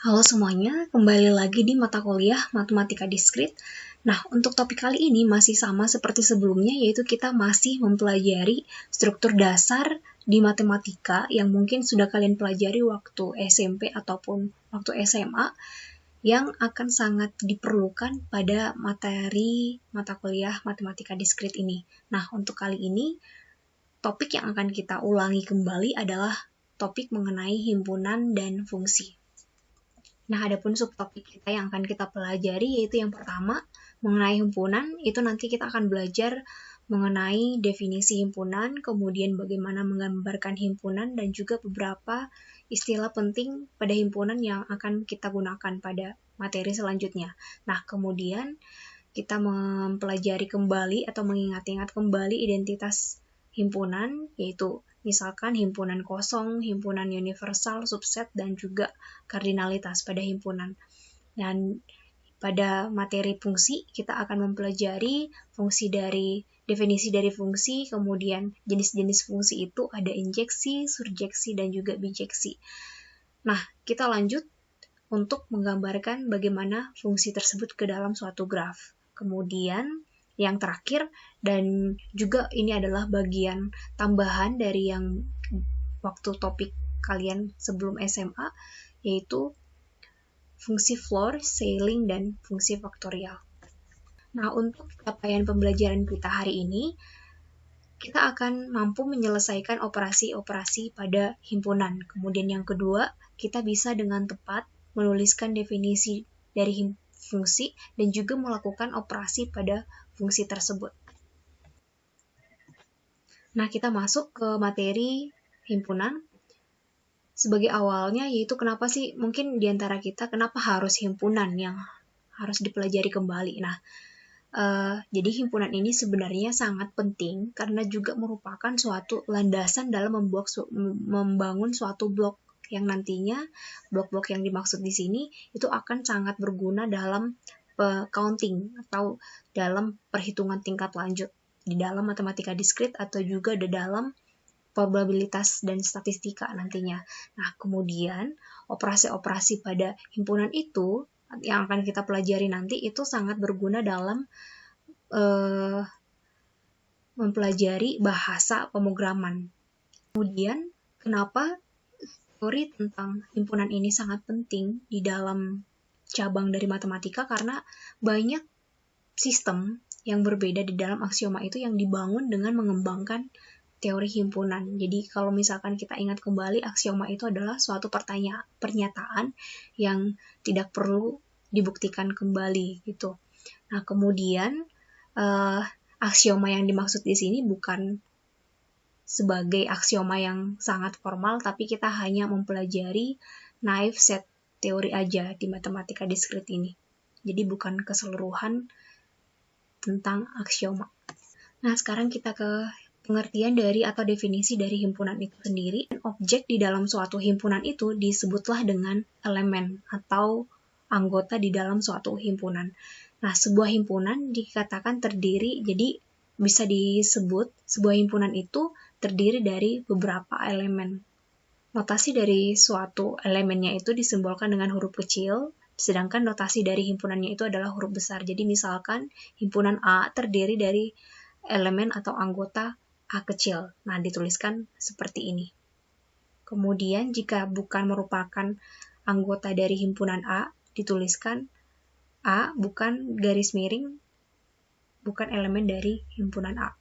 Halo semuanya, kembali lagi di mata kuliah Matematika Diskrit. Nah, untuk topik kali ini masih sama seperti sebelumnya, yaitu kita masih mempelajari struktur dasar di matematika yang mungkin sudah kalian pelajari waktu SMP ataupun waktu SMA, yang akan sangat diperlukan pada materi mata kuliah Matematika Diskrit ini. Nah, untuk kali ini, topik yang akan kita ulangi kembali adalah topik mengenai himpunan dan fungsi. Nah, adapun subtopik kita yang akan kita pelajari yaitu yang pertama, mengenai himpunan, itu nanti kita akan belajar mengenai definisi himpunan, kemudian bagaimana menggambarkan himpunan, dan juga beberapa istilah penting pada himpunan yang akan kita gunakan pada materi selanjutnya. Nah, kemudian kita mempelajari kembali atau mengingat-ingat kembali identitas himpunan, yaitu misalkan himpunan kosong, himpunan universal, subset, dan juga kardinalitas pada himpunan. Dan pada materi fungsi, kita akan mempelajari definisi dari fungsi, kemudian jenis-jenis fungsi itu ada injeksi, surjeksi, dan juga bijeksi. Nah, kita lanjut untuk menggambarkan bagaimana fungsi tersebut ke dalam suatu graf. Kemudian yang terakhir, dan juga ini adalah bagian tambahan dari yang waktu topik kalian sebelum SMA, yaitu fungsi floor, ceiling, dan fungsi faktorial. Nah, untuk capaian pembelajaran kita hari ini, kita akan mampu menyelesaikan operasi-operasi pada himpunan. Kemudian yang kedua, kita bisa dengan tepat menuliskan definisi dari fungsi dan juga melakukan operasi pada fungsi tersebut. Nah, kita masuk ke materi himpunan. Sebagai awalnya, yaitu kenapa sih mungkin diantara kita kenapa harus himpunan yang harus dipelajari kembali. Nah, jadi himpunan ini sebenarnya sangat penting karena juga merupakan suatu landasan dalam membangun suatu blok yang nantinya blok-blok yang dimaksud di sini itu akan sangat berguna dalam counting atau dalam perhitungan tingkat lanjut di dalam matematika diskrit atau juga di dalam probabilitas dan statistika nantinya. Nah, kemudian operasi-operasi pada himpunan itu yang akan kita pelajari nanti itu sangat berguna dalam mempelajari bahasa pemrograman. Kemudian, kenapa teori tentang himpunan ini sangat penting di dalam cabang dari matematika? Karena banyak sistem yang berbeda di dalam aksioma itu yang dibangun dengan mengembangkan teori himpunan. Jadi kalau misalkan kita ingat kembali, aksioma itu adalah suatu pernyataan yang tidak perlu dibuktikan kembali gitu. Nah, kemudian aksioma yang dimaksud di sini bukan sebagai aksioma yang sangat formal, tapi kita hanya mempelajari naive set teori aja di matematika diskrit ini. Jadi bukan keseluruhan tentang aksioma. Nah, sekarang kita ke pengertian dari atau definisi dari himpunan itu sendiri. Objek di dalam suatu himpunan itu disebutlah dengan elemen atau anggota di dalam suatu himpunan. Nah, sebuah himpunan dikatakan terdiri, jadi bisa disebut sebuah himpunan itu terdiri dari beberapa elemen. Notasi dari suatu elemennya itu disimbolkan dengan huruf kecil, sedangkan notasi dari himpunannya itu adalah huruf besar. Jadi misalkan himpunan A terdiri dari elemen atau anggota A kecil. Nah, dituliskan seperti ini. Kemudian jika bukan merupakan anggota dari himpunan A, dituliskan A bukan garis miring, bukan elemen dari himpunan A.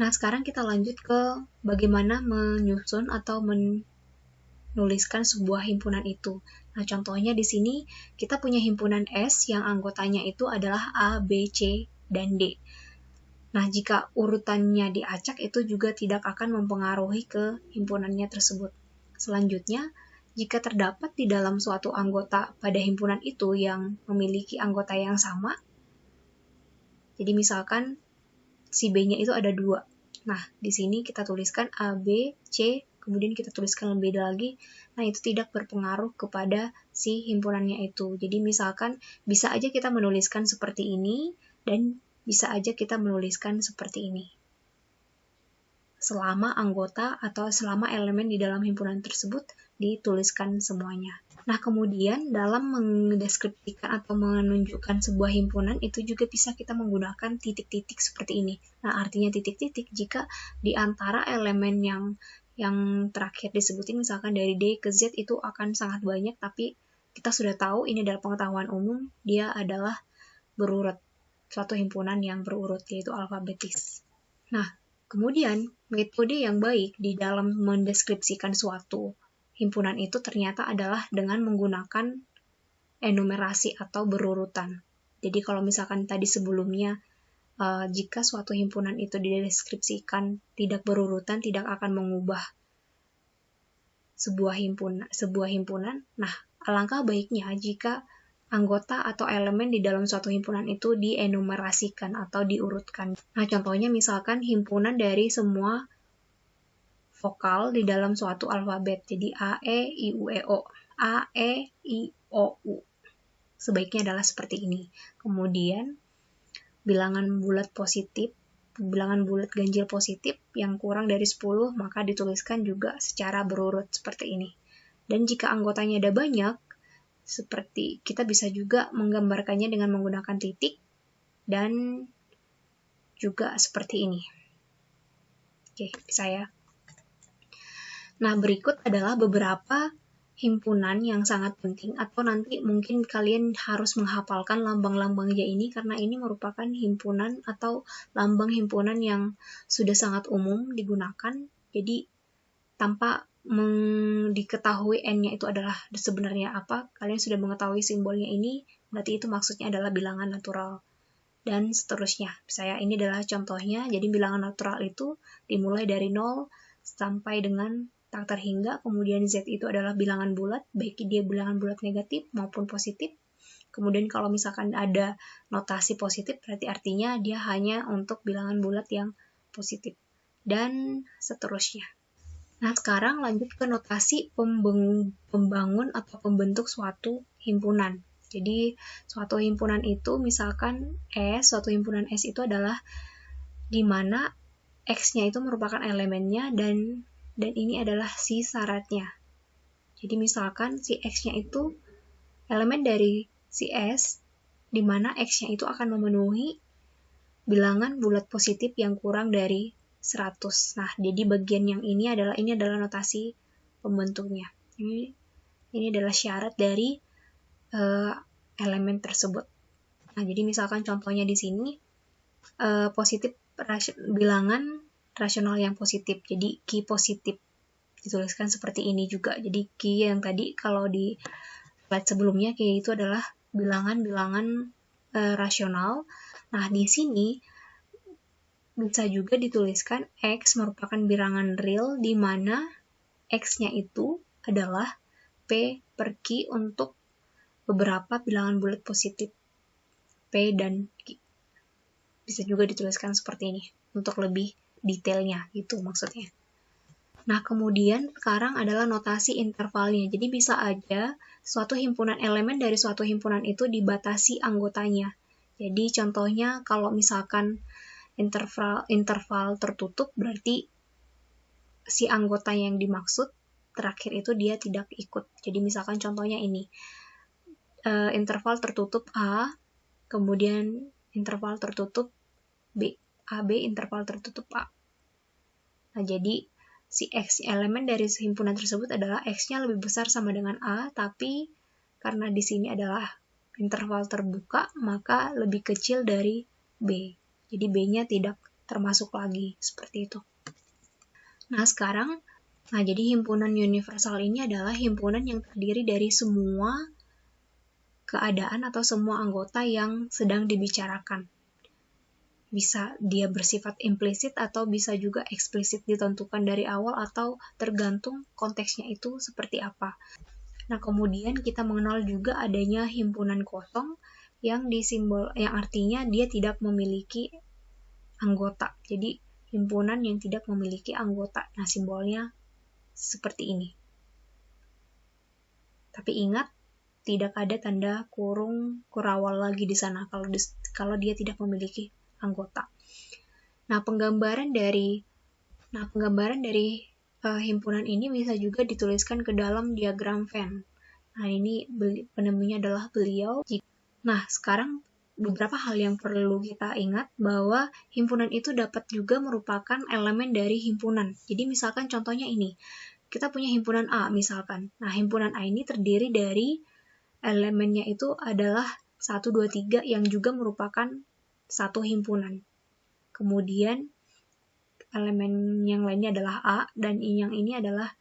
Nah, sekarang kita lanjut ke bagaimana menyusun atau menuliskan sebuah himpunan itu. Nah, contohnya di sini kita punya himpunan S yang anggotanya itu adalah A, B, C, dan D. Nah, jika urutannya diacak itu juga tidak akan mempengaruhi ke himpunannya tersebut. Selanjutnya, jika terdapat di dalam suatu anggota pada himpunan itu yang memiliki anggota yang sama, jadi misalkan si B-nya itu ada 2. Nah, di sini kita tuliskan A, B, C, kemudian kita tuliskan lebih lagi. Nah, itu tidak berpengaruh kepada si himpunannya itu. Jadi misalkan bisa aja kita menuliskan seperti ini dan bisa aja kita menuliskan seperti ini. selama anggota atau selama elemen di dalam himpunan tersebut dituliskan semuanya. Nah, kemudian dalam mendeskripsikan atau menunjukkan sebuah himpunan itu juga bisa kita menggunakan titik-titik seperti ini. Nah, artinya titik-titik jika di antara elemen yang terakhir disebutin misalkan dari D ke Z itu akan sangat banyak, tapi kita sudah tahu ini adalah pengetahuan umum, dia adalah berurut, suatu himpunan yang berurut yaitu alfabetis. Nah, kemudian metode yang baik di dalam mendeskripsikan suatu himpunan itu ternyata adalah dengan menggunakan enumerasi atau berurutan. Jadi kalau misalkan tadi sebelumnya jika suatu himpunan itu dideskripsikan tidak berurutan, tidak akan mengubah sebuah himpunan. Nah, alangkah baiknya jika anggota atau elemen di dalam suatu himpunan itu dienumerasikan atau diurutkan. Nah, contohnya misalkan himpunan dari semua vokal di dalam suatu alfabet. Jadi A, E, I, U, E, O. A, E, I, O, U. Sebaiknya adalah seperti ini. Kemudian, bilangan bulat ganjil positif yang kurang dari 10, maka dituliskan juga secara berurut seperti ini. Dan jika anggotanya ada banyak, seperti kita bisa juga menggambarkannya dengan menggunakan titik dan juga seperti ini. Oke, bisa ya. Nah, berikut adalah beberapa himpunan yang sangat penting, atau nanti mungkin kalian harus menghafalkan lambang-lambangnya ini karena ini merupakan himpunan atau lambang himpunan yang sudah sangat umum digunakan. Jadi tanpa diketahui N-nya itu adalah sebenarnya apa, kalian sudah mengetahui simbolnya ini, berarti itu maksudnya adalah bilangan natural. Dan seterusnya. Saya ini adalah contohnya. Jadi bilangan natural itu dimulai dari 0 sampai dengan tak terhingga, kemudian Z itu adalah bilangan bulat, baik dia bilangan bulat negatif maupun positif. Kemudian kalau misalkan ada notasi positif, berarti artinya dia hanya untuk bilangan bulat yang positif. Dan seterusnya. Nah, sekarang lanjut ke notasi pembangun atau pembentuk suatu himpunan. Jadi, suatu himpunan itu misalkan suatu himpunan S itu adalah di mana X-nya itu merupakan elemennya dan ini adalah si syaratnya. Jadi misalkan si X-nya itu elemen dari si S, di mana X-nya itu akan memenuhi bilangan bulat positif yang kurang dari 100. Nah, jadi bagian yang ini adalah notasi pembentuknya. Ini adalah syarat dari elemen tersebut. Nah, jadi misalkan contohnya di sini positif bilangan rasional yang positif. Jadi Q positif dituliskan seperti ini juga. Jadi Q yang tadi kalau di slide sebelumnya Q itu adalah bilangan-bilangan rasional. Nah, di sini bisa juga dituliskan X merupakan bilangan real di mana X-nya itu adalah P per Q untuk beberapa bilangan bulat positif P dan Q. Bisa juga dituliskan seperti ini untuk lebih detailnya gitu maksudnya. Nah, kemudian sekarang adalah notasi intervalnya. Jadi bisa aja suatu himpunan elemen dari suatu himpunan itu dibatasi anggotanya. Jadi contohnya kalau misalkan interval tertutup berarti si anggota yang dimaksud terakhir itu dia tidak ikut. Jadi misalkan contohnya ini. Interval tertutup A, kemudian interval tertutup B. AB interval tertutup A. Nah, jadi si X elemen dari himpunan tersebut adalah X-nya lebih besar sama dengan A, tapi karena di sini adalah interval terbuka, maka lebih kecil dari B. Jadi B-nya tidak termasuk lagi, seperti itu. Nah, sekarang, jadi himpunan universal ini adalah himpunan yang terdiri dari semua keadaan atau semua anggota yang sedang dibicarakan. Bisa dia bersifat implisit atau bisa juga eksplisit ditentukan dari awal atau tergantung konteksnya itu seperti apa. Nah, kemudian kita mengenal juga adanya himpunan kosong yang artinya dia tidak memiliki anggota. Jadi, himpunan yang tidak memiliki anggota. Nah, simbolnya seperti ini. Tapi ingat, tidak ada tanda kurung kurawal lagi di sana kalau dia tidak memiliki anggota. Nah, penggambaran dari Nah, penggambaran dari himpunan ini bisa juga dituliskan ke dalam diagram Venn. Nah, ini penemunya adalah beliau. Nah, sekarang beberapa hal yang perlu kita ingat bahwa himpunan itu dapat juga merupakan elemen dari himpunan. Jadi misalkan contohnya ini, kita punya himpunan A misalkan. Nah, himpunan A ini terdiri dari elemennya itu adalah 1, 2, 3 yang juga merupakan satu himpunan. Kemudian elemen yang lainnya adalah A, dan yang ini adalah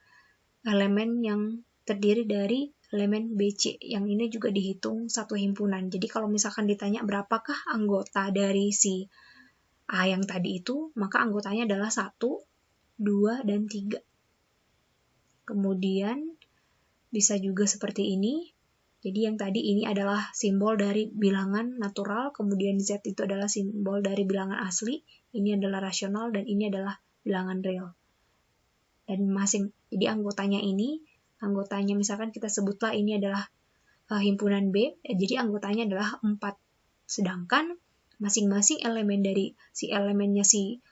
elemen yang terdiri dari elemen BC, yang ini juga dihitung satu himpunan. Jadi kalau misalkan ditanya berapakah anggota dari si A yang tadi itu, maka anggotanya adalah 1, 2, dan 3. Kemudian bisa juga seperti ini. Jadi yang tadi ini adalah simbol dari bilangan natural, kemudian Z itu adalah simbol dari bilangan asli, ini adalah rasional, dan ini adalah bilangan real. Dan jadi anggotanya misalkan kita sebutlah ini adalah himpunan B, jadi anggotanya adalah 4. Sedangkan masing-masing elemen dari elemennya si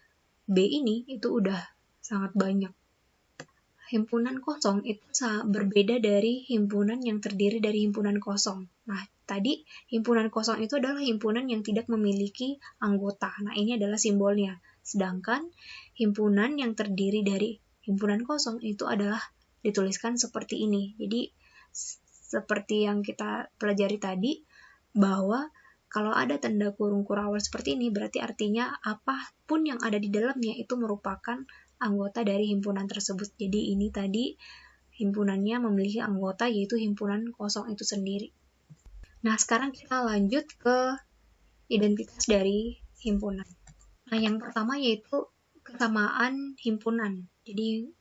B ini itu udah sangat banyak. Himpunan kosong itu berbeda dari himpunan yang terdiri dari himpunan kosong. Nah, tadi himpunan kosong itu adalah himpunan yang tidak memiliki anggota. Nah, ini adalah simbolnya. Sedangkan himpunan yang terdiri dari himpunan kosong itu adalah dituliskan seperti ini. Jadi, seperti yang kita pelajari tadi, bahwa kalau ada tanda kurung kurawal seperti ini, berarti artinya apapun yang ada di dalamnya itu merupakan anggota dari himpunan tersebut. Jadi ini tadi himpunannya memiliki anggota, yaitu himpunan kosong itu sendiri. Nah, sekarang kita lanjut ke identitas dari himpunan. Nah, yang pertama yaitu kesamaan himpunan. Jadi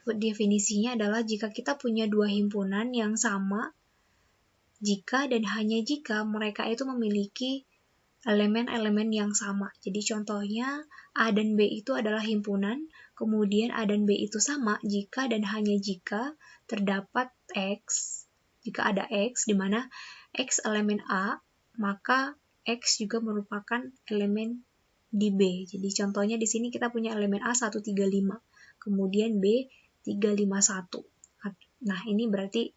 definisinya adalah jika kita punya dua himpunan yang sama, jika dan hanya jika mereka itu memiliki elemen-elemen yang sama. Jadi contohnya A dan B itu adalah himpunan, kemudian A dan B itu sama jika dan hanya jika terdapat X. Jika ada X, di mana X elemen A, maka X juga merupakan elemen di B. Jadi contohnya di sini kita punya elemen A 135, kemudian B 351. Nah, ini berarti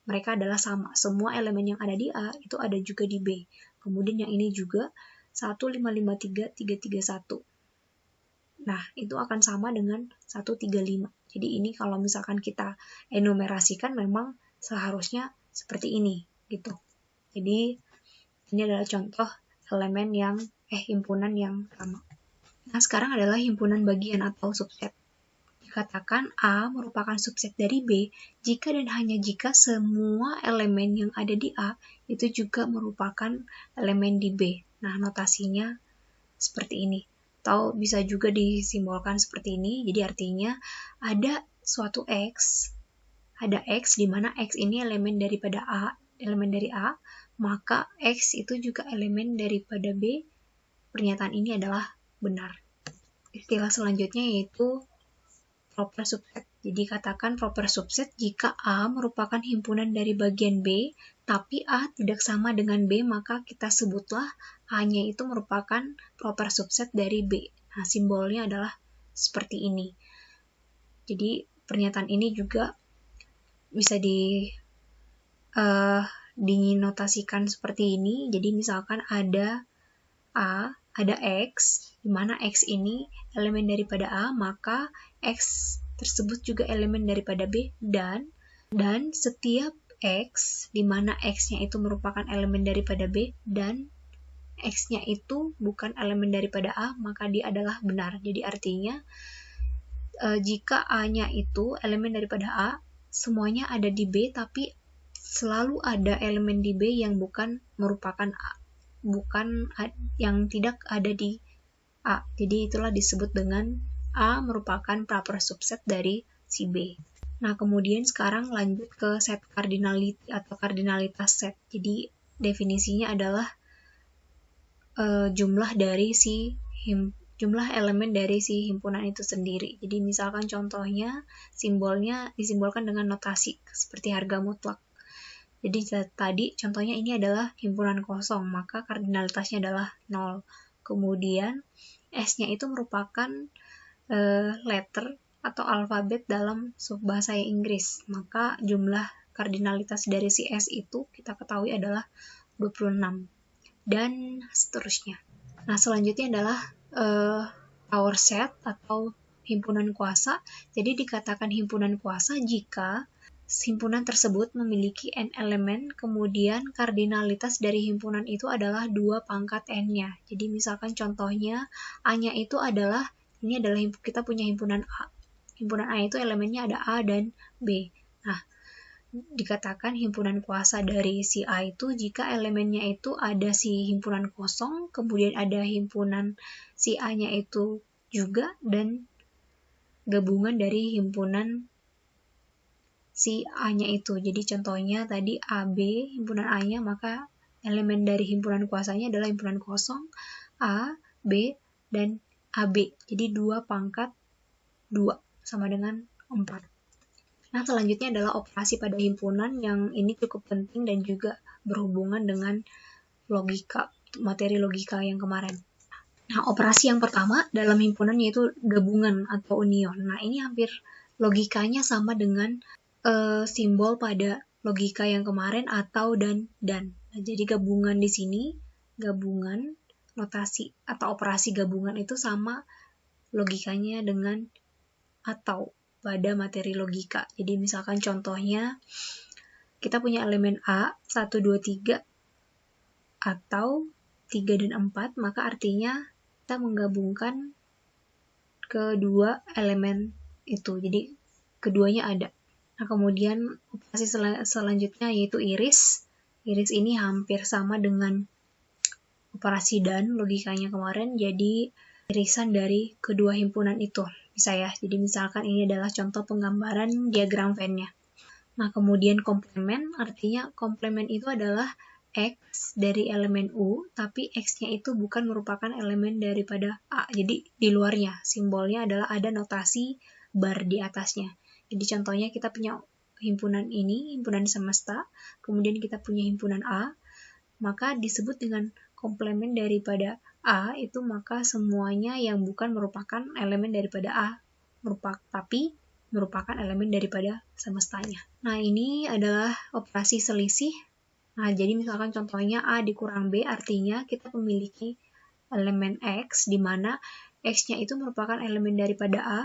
mereka adalah sama. Semua elemen yang ada di A itu ada juga di B. Kemudian yang ini juga 1553, 331. Nah, itu akan sama dengan 135. Jadi ini kalau misalkan kita enumerasikan memang seharusnya seperti ini gitu. Jadi ini adalah contoh elemen himpunan yang sama. Nah, sekarang adalah himpunan bagian atau subset. Dikatakan A merupakan subset dari B jika dan hanya jika semua elemen yang ada di A itu juga merupakan elemen di B. Nah, notasinya seperti ini. Atau bisa juga disimbolkan seperti ini. Jadi artinya ada suatu X, ada X di mana X ini elemen daripada A, elemen dari A, maka X itu juga elemen daripada B. Pernyataan ini adalah benar. Istilah selanjutnya yaitu proper subset. Jadi katakan proper subset jika A merupakan himpunan dari bagian B, tapi A tidak sama dengan B, maka kita sebutlah A-nya itu merupakan proper subset dari B. Nah, simbolnya adalah seperti ini. Jadi pernyataan ini juga bisa dinotasikan seperti ini. Jadi misalkan ada A, ada X, di mana X ini elemen daripada A, maka X tersebut juga elemen daripada B, dan setiap X, di mana X-nya itu merupakan elemen daripada B, dan X-nya itu bukan elemen daripada A, maka dia adalah benar. Jadi artinya, jika A-nya itu elemen daripada A, semuanya ada di B, tapi selalu ada elemen di B yang bukan merupakan A, yang tidak ada di A. Jadi itulah disebut dengan A merupakan proper subset dari si B. Nah, kemudian sekarang lanjut ke set cardinality atau kardinalitas set. Jadi definisinya adalah jumlah elemen dari si himpunan itu sendiri. Jadi misalkan contohnya simbolnya disimbolkan dengan notasi seperti harga mutlak. Jadi tadi contohnya ini adalah himpunan kosong, maka kardinalitasnya adalah 0. Kemudian S-nya itu merupakan letter atau alfabet dalam subbahasa Inggris. Maka jumlah kardinalitas dari si S itu kita ketahui adalah 26 dan seterusnya. Nah, selanjutnya adalah power set atau himpunan kuasa. Jadi dikatakan himpunan kuasa jika himpunan tersebut memiliki n elemen, kemudian kardinalitas dari himpunan itu adalah 2 pangkat n-nya. Jadi misalkan contohnya A-nya itu adalah, ini adalah kita punya himpunan A. Himpunan A itu elemennya ada A dan B. Nah, dikatakan himpunan kuasa dari si A itu jika elemennya itu ada si himpunan kosong, kemudian ada himpunan si A-nya itu juga, dan gabungan dari himpunan si A-nya itu. Jadi contohnya tadi AB, himpunan A-nya, maka elemen dari himpunan kuasanya adalah himpunan kosong, A, B, dan AB. Jadi 2 pangkat 2 sama dengan 4. Nah, selanjutnya adalah operasi pada himpunan, yang ini cukup penting dan juga berhubungan dengan logika, materi logika yang kemarin. Nah, operasi yang pertama dalam himpunan yaitu gabungan atau union. Nah, ini hampir logikanya sama dengan simbol pada logika yang kemarin, atau dan. Nah, jadi gabungan di sini, gabungan, notasi atau operasi gabungan itu sama logikanya dengan atau pada materi logika. Jadi misalkan contohnya kita punya elemen A 1, 2, 3 atau 3 dan 4, maka artinya kita menggabungkan kedua elemen itu. Jadi keduanya ada. Nah, kemudian operasi selanjutnya yaitu iris. Iris ini hampir sama dengan operasi dan logikanya kemarin, jadi irisan dari kedua himpunan itu bisa ya. Jadi misalkan ini adalah contoh penggambaran diagram Venn-nya. Nah, kemudian komplement, artinya komplement itu adalah X dari elemen U, tapi X-nya itu bukan merupakan elemen daripada A. Jadi di luarnya, simbolnya adalah ada notasi bar di atasnya. Jadi contohnya kita punya himpunan ini, himpunan semesta, kemudian kita punya himpunan A, maka disebut dengan komplement daripada A itu, maka semuanya yang bukan merupakan elemen daripada A, tapi merupakan elemen daripada semestanya. Nah, ini adalah operasi selisih. Nah, jadi misalkan contohnya A dikurang B, artinya kita memiliki elemen X, di mana X-nya itu merupakan elemen daripada A,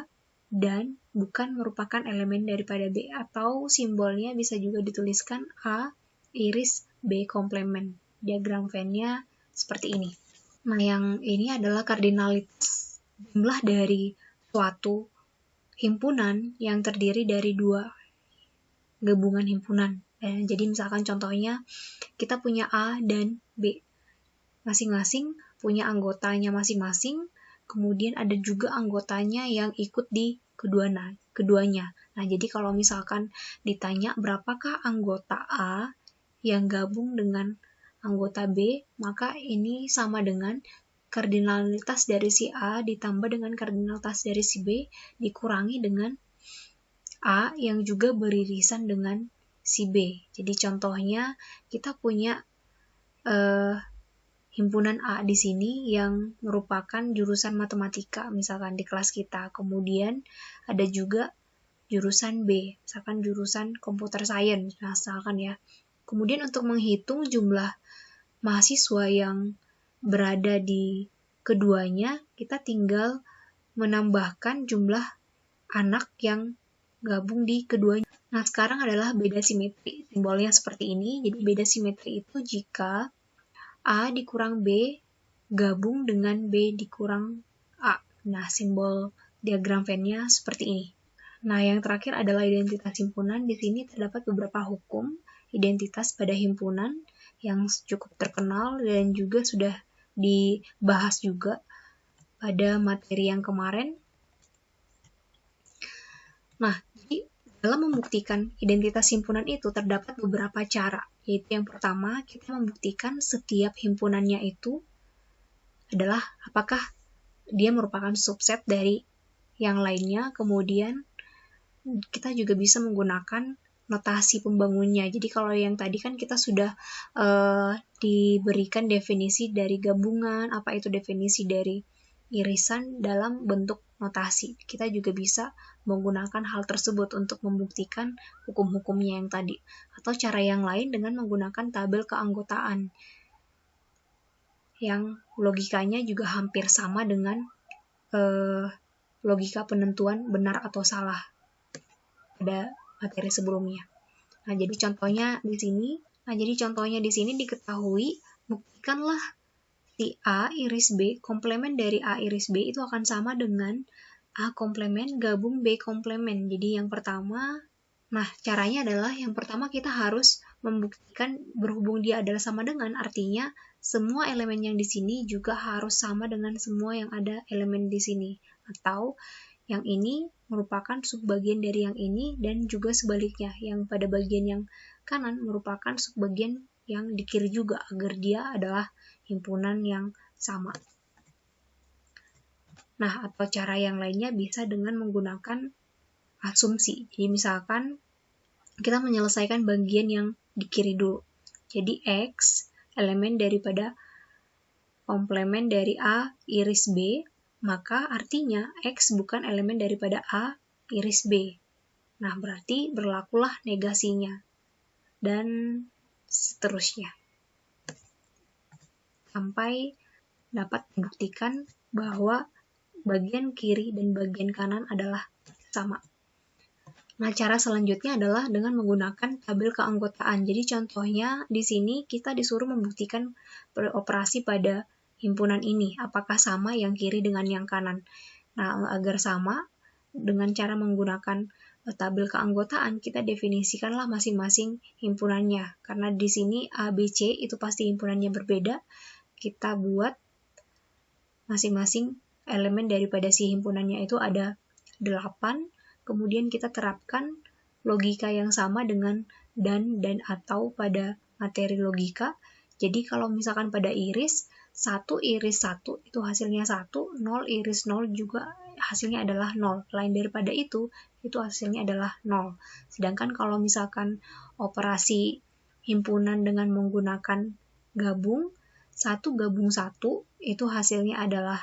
dan bukan merupakan elemen daripada B, atau simbolnya bisa juga dituliskan A iris B komplement. Diagram Venn-nya seperti ini. Nah, yang ini adalah kardinalitas jumlah dari suatu himpunan yang terdiri dari 2 gabungan himpunan. Jadi misalkan contohnya kita punya A dan B. Masing-masing punya anggotanya masing-masing, kemudian ada juga anggotanya yang ikut di keduanya. Nah, jadi kalau misalkan ditanya berapakah anggota A yang gabung dengan anggota B, maka ini sama dengan kardinalitas dari si A ditambah dengan kardinalitas dari si B dikurangi dengan A yang juga beririsan dengan si B. Jadi contohnya kita punya himpunan A di sini yang merupakan jurusan matematika, misalkan di kelas kita. Kemudian ada juga jurusan B, misalkan jurusan computer science, misalkan ya. Kemudian untuk menghitung jumlah mahasiswa yang berada di keduanya, kita tinggal menambahkan jumlah anak yang gabung di keduanya. Nah, sekarang adalah beda simetri. Simbolnya seperti ini. Jadi beda simetri itu jika A dikurang B gabung dengan B dikurang A. Nah, simbol diagram Venn-nya seperti ini. Nah, yang terakhir adalah identitas himpunan. Di sini terdapat beberapa hukum identitas pada himpunan yang cukup terkenal dan juga sudah dibahas juga pada materi yang kemarin. Nah, jadi dalam membuktikan identitas himpunan itu terdapat beberapa cara, yaitu yang pertama, kita membuktikan setiap himpunannya itu adalah apakah dia merupakan subset dari yang lainnya. Kemudian kita juga bisa menggunakan notasi pembangunnya. Jadi kalau yang tadi kan kita sudah diberikan definisi dari gabungan, apa itu definisi dari irisan dalam bentuk notasi. Kita juga bisa menggunakan hal tersebut untuk membuktikan hukum-hukumnya yang tadi. Atau cara yang lain dengan menggunakan tabel keanggotaan, yang logikanya juga hampir sama dengan logika penentuan benar atau salah pada materi sebelumnya. Nah, jadi contohnya di sini diketahui, buktikanlah si A iris B, komplemen dari A iris B itu akan sama dengan A komplemen gabung B komplemen. Jadi yang pertama, caranya adalah yang pertama kita harus membuktikan berhubung dia adalah sama dengan, artinya semua elemen yang di sini juga harus sama dengan semua yang ada elemen di sini. Atau yang ini merupakan subbagian dari yang ini, dan juga sebaliknya, yang pada bagian yang kanan merupakan subbagian yang di kiri juga, agar dia adalah himpunan yang sama. Nah, atau cara yang lainnya bisa dengan menggunakan asumsi. Jadi misalkan kita menyelesaikan bagian yang di kiri dulu. Jadi X elemen daripada komplemen dari A iris B, maka artinya X bukan elemen daripada A iris B. Nah, berarti berlakulah negasinya. Dan seterusnya. Sampai dapat membuktikan bahwa bagian kiri dan bagian kanan adalah sama. Nah, cara selanjutnya adalah dengan menggunakan tabel keanggotaan. Jadi contohnya di sini kita disuruh membuktikan operasi pada himpunan ini, apakah sama yang kiri dengan yang kanan. Nah, agar sama, dengan cara menggunakan tabel keanggotaan, kita definisikanlah masing-masing himpunannya. Karena di sini A, B, C itu pasti himpunannya berbeda, kita buat masing-masing elemen daripada si himpunannya itu ada 8, kemudian kita terapkan logika yang sama dengan dan atau pada materi logika. Jadi kalau misalkan pada iris, 1 iris 1 itu hasilnya 1, 0 iris 0 juga hasilnya adalah 0. Lain daripada itu hasilnya adalah 0. Sedangkan kalau misalkan operasi himpunan dengan menggunakan gabung, 1 gabung 1 itu hasilnya adalah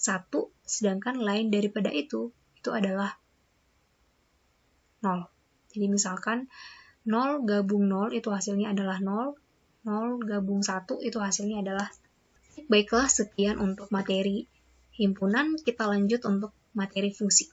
1, sedangkan lain daripada itu adalah 0. Jadi misalkan 0 gabung 0 itu hasilnya adalah 0, 0 gabung 1 itu hasilnya adalah. Baiklah, sekian untuk materi himpunan, kita lanjut untuk materi fungsi.